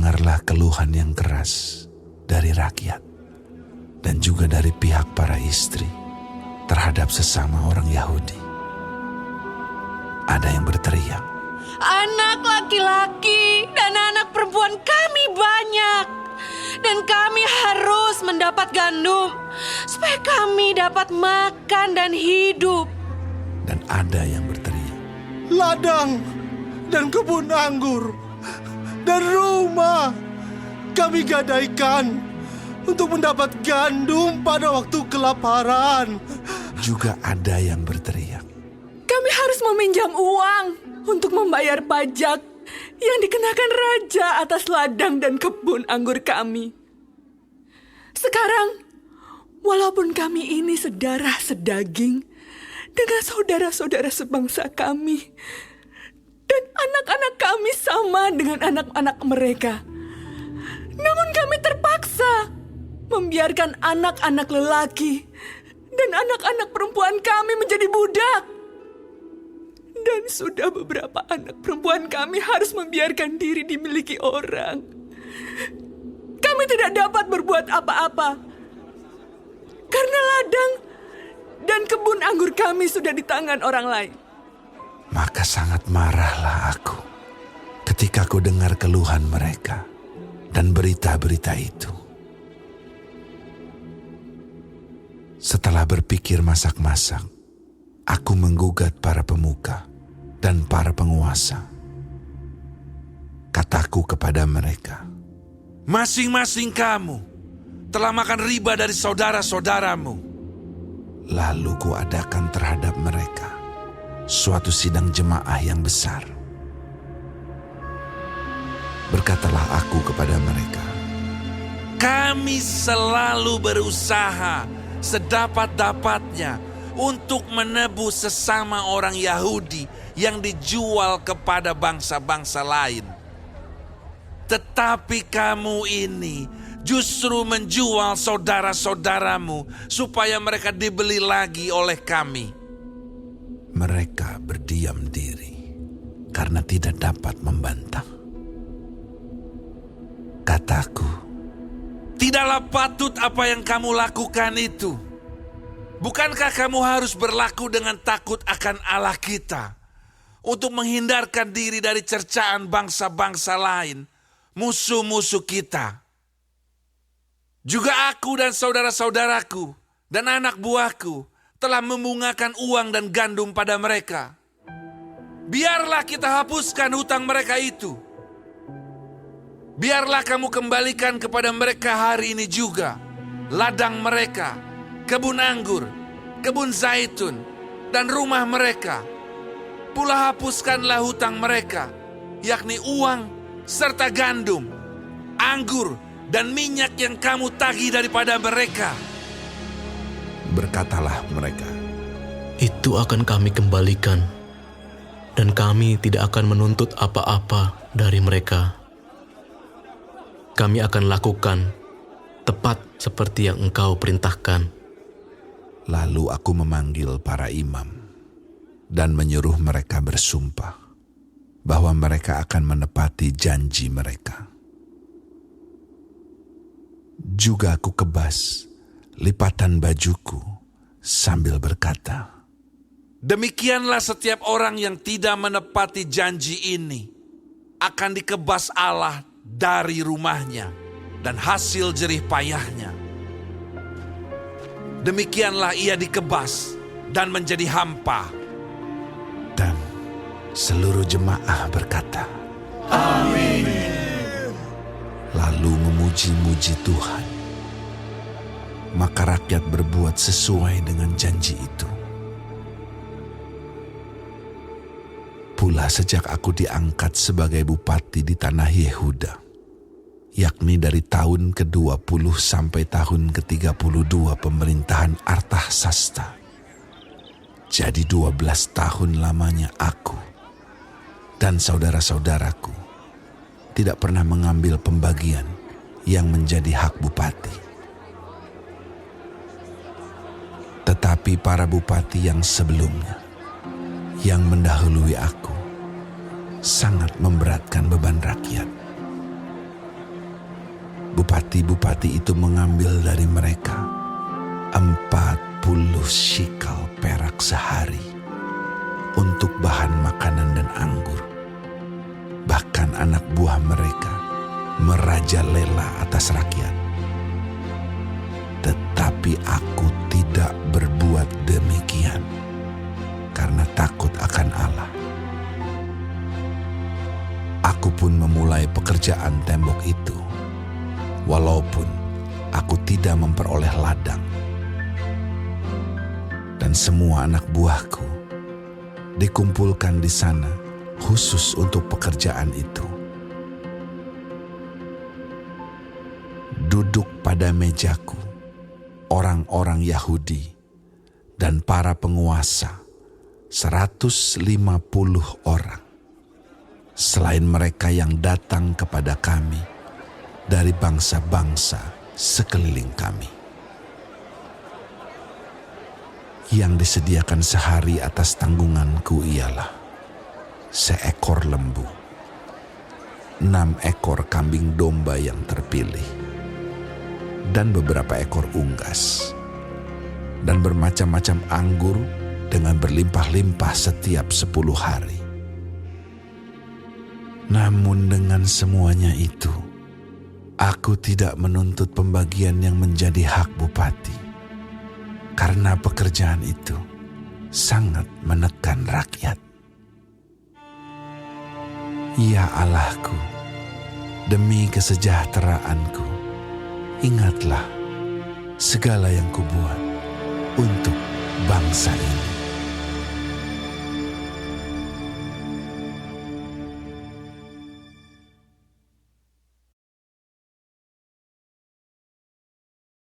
dengarlah keluhan yang keras dari rakyat dan juga dari pihak para istri terhadap sesama orang Yahudi. Ada yang berteriak, "Anak laki-laki dan anak perempuan kami banyak, dan kami harus mendapat gandum supaya kami dapat makan dan hidup." Dan ada yang berteriak, "Ladang dan kebun anggur dan rumah kami gadaikan untuk mendapat gandum pada waktu kelaparan." Juga ada yang berteriak, Kami harus meminjam uang untuk membayar pajak yang dikenakan raja atas ladang dan kebun anggur kami. Sekarang, walaupun kami ini sedarah sedaging dengan saudara-saudara sebangsa kami, dan anak-anak kami sama dengan anak-anak mereka, namun kami terpaksa membiarkan anak-anak lelaki dan anak-anak perempuan kami menjadi budak. Dan sudah beberapa anak perempuan kami harus membiarkan diri dimiliki orang. Kami tidak dapat berbuat apa-apa, karena ladang dan kebun anggur kami sudah di tangan orang lain. Maka sangat marahlah aku ketika ku dengar keluhan mereka dan berita-berita itu. Setelah berpikir masak-masak, aku menggugat para pemuka dan para penguasa. Kataku kepada mereka, "Masing-masing kamu telah makan riba dari saudara-saudaramu." Lalu kuadakan terhadap mereka suatu sidang jemaah yang besar. Berkatalah aku kepada mereka, "Kami selalu berusaha sedapat-dapatnya untuk menebus sesama orang Yahudi yang dijual kepada bangsa-bangsa lain. Tetapi kamu ini justru menjual saudara-saudaramu supaya mereka dibeli lagi oleh kami." Mereka berdiam diri karena tidak dapat membantah. Kataku, "Tidaklah patut apa yang kamu lakukan itu. Bukankah kamu harus berlaku dengan takut akan Allah kita untuk menghindarkan diri dari cercaan bangsa-bangsa lain, musuh-musuh kita? Juga aku dan saudara-saudaraku dan anak buahku telah membungakan uang dan gandum pada mereka. Biarlah kita hapuskan hutang mereka itu. Biarlah kamu kembalikan kepada mereka hari ini juga ladang mereka, kebun anggur, kebun zaitun, dan rumah mereka. Pula hapuskanlah hutang mereka, yakni uang serta gandum, anggur, dan minyak yang kamu tagih daripada mereka." Berkatalah mereka, "Itu akan kami kembalikan, dan kami tidak akan menuntut apa-apa dari mereka. Kami akan lakukan tepat seperti yang engkau perintahkan." Lalu aku memanggil para imam dan menyuruh mereka bersumpah bahwa mereka akan menepati janji mereka. Juga aku kebas lipatan bajuku sambil berkata, "Demikianlah setiap orang yang tidak menepati janji ini akan dikebas Allah dari rumahnya dan hasil jerih payahnya. Demikianlah ia dikebas dan menjadi hampa." Dan seluruh jemaah berkata, "Amin." Lalu memuji-muji Tuhan. Maka rakyat berbuat sesuai dengan janji itu. Pula sejak aku diangkat sebagai bupati di tanah Yehuda, yakni dari tahun ke-20 sampai tahun ke-32 pemerintahan Artahsasta, jadi 12 tahun lamanya aku dan saudara-saudaraku tidak pernah mengambil pembagian yang menjadi hak bupati. Tetapi para bupati yang sebelumnya, yang mendahului aku, sangat memberatkan beban rakyat. bupati-bupati itu mengambil dari mereka 40 shikal perak sehari untuk bahan makanan dan anggur. Bahkan anak buah mereka merajalela atas rakyat. Tetapi aku tidak berbuat demikian karena takut akan Allah. Aku pun memulai pekerjaan tembok itu, walaupun aku tidak memperoleh ladang. Dan semua anak buahku dikumpulkan di sana khusus untuk pekerjaan itu. Duduk pada mejaku orang-orang Yahudi dan para penguasa 150 orang. Selain mereka yang datang kepada kami dari bangsa-bangsa sekeliling kami. Yang disediakan sehari atas tanggunganku ialah seekor lembu, 6 ekor kambing domba yang terpilih, dan beberapa ekor unggas, dan bermacam-macam anggur dengan berlimpah-limpah setiap 10 hari. Namun dengan semuanya itu, aku tidak menuntut pembagian yang menjadi hak bupati, karena pekerjaan itu sangat menekan rakyat. Ya Allahku, demi kesejahteraanku, ingatlah segala yang kubuat untuk bangsa ini.